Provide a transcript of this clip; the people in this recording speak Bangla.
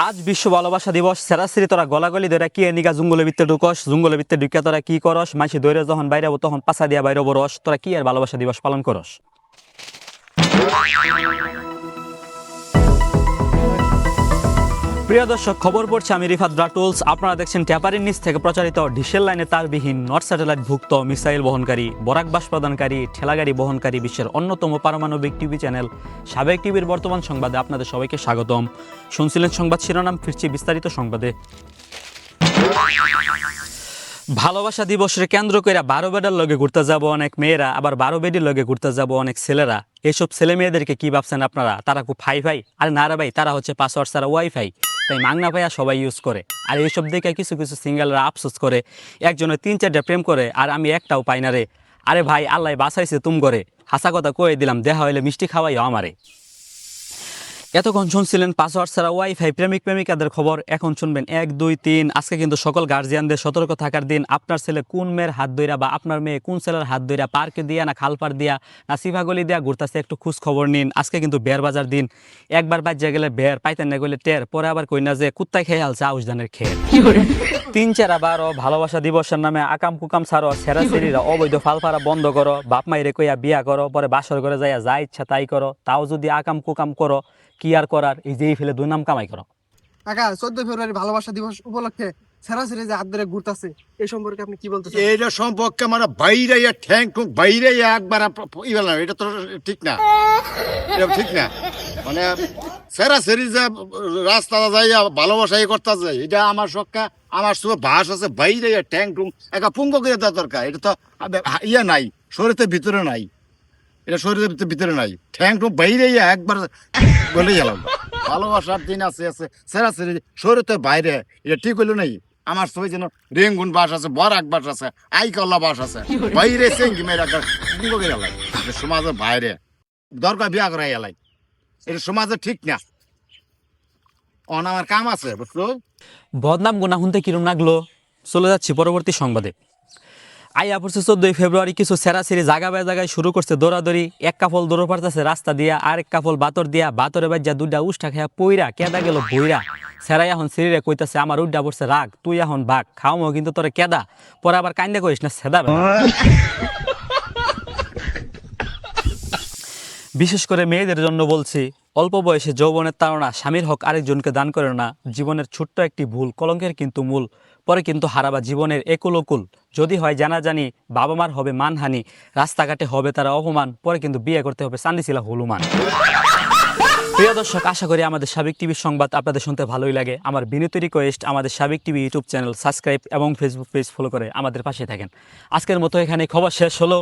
আজ বিশ্ব ভালোবাসা দিবস। সেরাসিরি তোরা গলাগলি ধরে কি এনিকা জঙ্গলের ভিতরে ঢুকস, জঙ্গলের ভিতরে ঢুকে তোরা কি করস, মাইসি ধরে যখন বাইরে তখন পাছা দিয়া বাইরে বরস, তোরা কি আর ভালোবাসা দিবস পালন করস? প্রিয় দর্শক, খবর পড়ছে আমি রিফাত রাটুলস। আপনারা দেখছেন ট্যাপারির নিচ থেকে প্রচারিত ডিশেল লাইনে তারবিহীন নর্থ স্যাটেলাইট ভুক্ত মিসাইল বহনকারী, বরাক বাস প্রদানকারী, ঠেলাগাড়ি বহনকারী বিশ্বের অন্যতম পারমাণবিক টিভি চ্যানেল সাবেক টিভির বর্তমান সংবাদে আপনাদের সবাইকে স্বাগতম। শুনছিলেন সংবাদ শিরোনাম, ফিরছি বিস্তারিত সংবাদে। ভালোবাসা দিবসের কেন্দ্র করে 12 বেডের লগে ঘুরতে যাব অনেক মেয়েরা, আবার 12 বেডির লগে ঘুরতে যাব অনেক ছেলেরা। এইসব ছেলে মেয়েদেরকে কি ভাবছেন আপনারা? তারা খুব ফাই ফাই? আরে না রে ভাই, তারা হচ্ছে পাসওয়ার্ড ছাড়া ওয়াইফাই, তাই মাংনা পাইয়া সবাই ইউজ করে। আর এইসব দেখে কিছু কিছু সিঙ্গেলরা আফসোস করে, একজনে 3-4টা প্রেম করে আর আমি একটাও পাই না রে। আরে ভাই, আল্লাহ বাঁচাইছে তুম করে, হাসা কথা কয়ে দিলাম, দেখা হইলে মিষ্টি খাওয়াইও আমারে। এতক্ষণ শুনছিলেন পাসওয়ার্ড ছাড়া ওয়াইফাই প্রেমিক প্রেমিকাদের খবর। এখন শুনবেন 1, 2, 3। আজকে কিন্তু সকল গার্জিয়ানদের সতর্ক থাকার দিন। আপনার ছেলে কোন মেয়ের হাত ধইরা বা আপনার মেয়ে কোন ছেলের হাত ধইরা পার্কে দিয়া না খালপার দিয়া না সিভাগলি দিয়া ঘুরতেছে, একটু খোঁজ খবর নিন। আজকে কিন্তু বের বাজার দিন। একবার বাজ্যা গেলে বের, পাইতেন না গেলে টের, পরে আবার কই না যে কুত্তায় খেয়ে আলছে আউশ ধানের খেয়ে। 3-4 ভালোবাসা দিবসের নামে আকাম কুকাম ছাড়ো, সেরাসেরিরা অবৈধ ফালফারা বন্ধ করো, বাপ মাইরে কইয়া বিয়া করো, পরে বাসর করে যাইয়া যা ইচ্ছা তাই করো। তাও যদি আকাম কুকাম করো, কি আর করার, এই যেই ফেলে 2 নাম কামাই করো। কাকা 14 ফেব্রুয়ারি ভালোবাসা দিবস উপলক্ষে সেরাসিরি যে হাত ধরে ঘুরতেছে, এই সম্পর্কে আপনি কি বলতেছেন? এটা সম্পর্কে মানে বাইরে ঠ্যাং ঠুং বাইরে একবার না, এটা তো ঠিক না, এটা ঠিক না। মানে সেরাসেরি যে রাস্তা যাইয়া ভালোবাসা করতে যায়, এটা আমার সক্কা, আমার সব ভাস আছে। বাইরে ঠ্যাং ঠুং একা পুঙ্গ করে দেওয়া দরকার। এটা তো ইয়ে নাই, শরীরের ভিতরে নাই, এটা শরীরের ভিতরে নাই। ঠ্যাং ঠুং বাইরে একবার বলে গেলাম। ভালোবাসার দিন আছে আছে সেরাসেরি শরীরের বাইরে, এটা ঠিক হইলো নাই। আমার সবাই যেন রেঙ্গুন বাস আছে, বরাক বাস আছে, আইকল্লা বাস আছে, বাইরে চেঙ্গি মেয়েরা পুঙ্গ করে এলাই। এটা সমাজের বাইরে দরকার বিয়া করা এলাই, এটা সমাজে ঠিক না। অন আমার কাম আছে, বুঝলো? বদনাম গুনা শুনতে কিরম লাগলো? চলে যাচ্ছি পরবর্তী সংবাদে। আইয়া পড়ছে 14 ফেব্রুয়ারি। কিছু সেরাসিরি জায়গায় জায়গায় শুরু করছে দৌড়াদৌড়ি। এক কাপল দৌড় পারতেছে রাস্তা দিয়া, আর এক কাপল বাতর দিয়া, বাতরে বাজ্যা 2টা উষ্টা খেয়া পইরা কেদা গেল বইরা। সেরাই এখন সিরিরে কইতাছে আমার উড্ডা পড়ছে রাগ, তুই এখন বাঘ খাওয়ামো কিন্তু তোরে কেদা, পরে আবার কান্দা করিস না সেদা। বিশেষ করে মেয়েদের জন্য বলছি, অল্প বয়সে যৌবনের তাড়না, স্বামীর হক আরেকজনকে দান করে না। জীবনের ছোট্ট একটি ভুল কলঙ্কের কিন্তু মূল, পরে কিন্তু হারাবা জীবনের একুলকুল। যদি হয় জানাজানি, বাবা মার হবে মানহানি, রাস্তাঘাটে হবে তারা অপমান, পরে কিন্তু বিয়ে করতে হবে চান্দিছিলা হলুমান। প্রিয় দর্শক, আশা করি আমাদের সাবেক টিভির সংবাদ আপনাদের শুনতে ভালোই লাগে। আমার বিনীত রিকোয়েস্ট, আমাদের সাবেক টিভি ইউটিউব চ্যানেল সাবস্ক্রাইব এবং ফেসবুক পেজ ফলো করে আমাদের পাশে থাকেন। আজকের মতো এখানে খবর শেষ হলো।